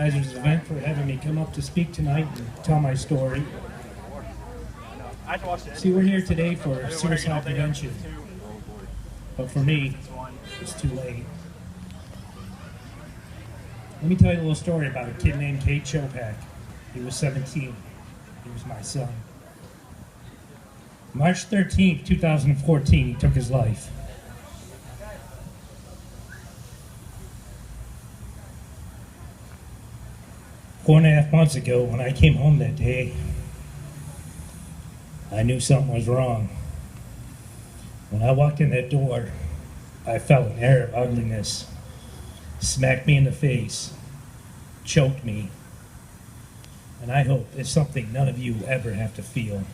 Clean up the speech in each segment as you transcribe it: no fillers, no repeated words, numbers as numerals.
organizers of the event, for having me come up to speak tonight and tell my story. See, we're here today for suicide prevention, but for me, it's too late. Let me tell you a little story about a kid named Chopak. He was 17. He was my son. March 13th, 2014, he took his life. Four and a half months ago, when I came home that day, I knew something was wrong. When I walked in that door, I felt an air of ugliness. Smacked me in the face, choked me, and I hope it's something none of you ever have to feel.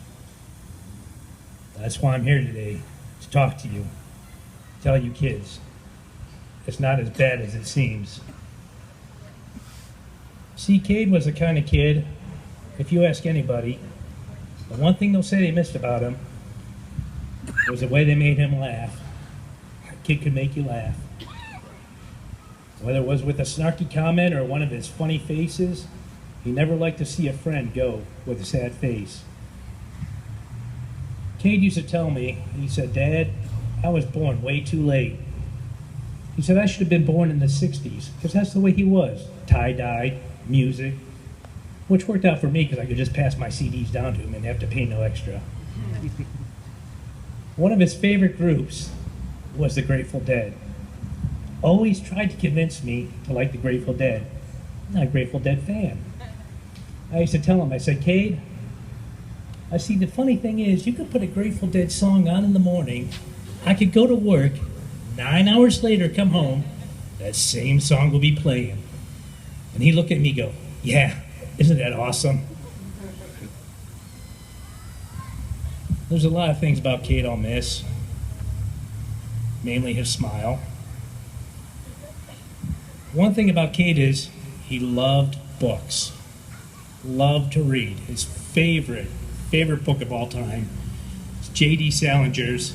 That's why I'm here today, to talk to you, tell you kids, it's not as bad as it seems. See, Cade was the kind of kid, if you ask anybody, the one thing they'll say they missed about him was the way they made him laugh. A kid could make you laugh. Whether it was with a snarky comment or one of his funny faces, he never liked to see a friend go with a sad face. Cade used to tell me, he said, "Dad, I was born way too late." He said, "I should have been born in the 60s, because that's the way he was. Tie-dye, music," which worked out for me because I could just pass my CDs down to him and have to pay no extra. One of his favorite groups was the Grateful Dead. Always tried to convince me to like the Grateful Dead. I'm not a Grateful Dead fan. I used to tell him, I said, "Cade, I see the funny thing is you could put a Grateful Dead song on in the morning, I could go to work, 9 hours later come home, that same song will be playing." And he looked at me and go, "Yeah, isn't that awesome?" There's a lot of things about Cade I'll miss, mainly his smile. One thing about Cade is he loved books, loved to read. His favorite book of all time is J.D. Salinger's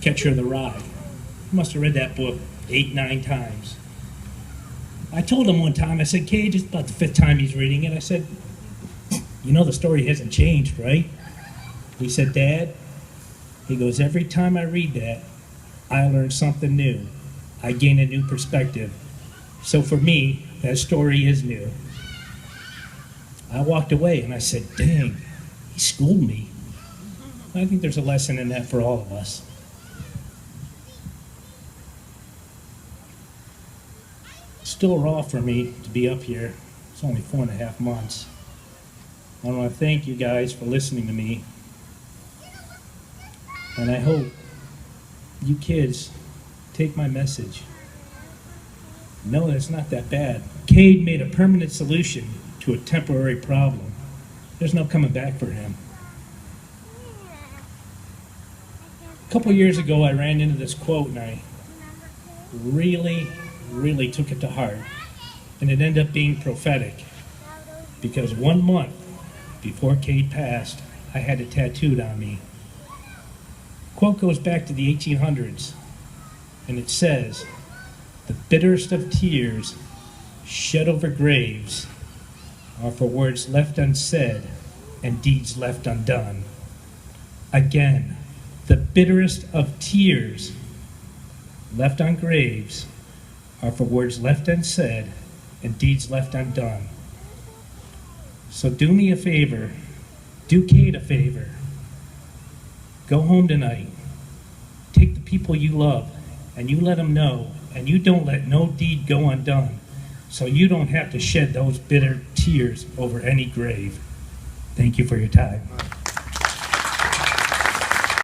Catcher in the Rye. He must have read that book 8, 9 times. I told him one time, I said, "Cade, it's about the 5th time he's reading it." I said, "You know the story hasn't changed, right?" He said, "Dad," he goes, "every time I read that, I learn something new. I gain a new perspective. So for me, that story is new." I walked away and I said, "Dang, he schooled me." I think there's a lesson in that for all of us. It's still raw for me to be up here. It's only 4.5 months. I want to thank you guys for listening to me. And I hope you kids take my message. No, it's not that bad. Cade made a permanent solution to a temporary problem. There's no coming back for him. A couple years ago, I ran into this quote, and I really took it to heart. And it ended up being prophetic, because 1 month before Cade passed, I had it tattooed on me. The quote goes back to the 1800s, and it says, "The bitterest of tears shed over graves are for words left unsaid and deeds left undone." Again, the bitterest of tears left on graves are for words left unsaid and deeds left undone. So do me a favor, do Cade a favor. Go home tonight, take the people you love, and you let them know, and you don't let no deed go undone, so you don't have to shed those bitter tears over any grave. Thank you for your time.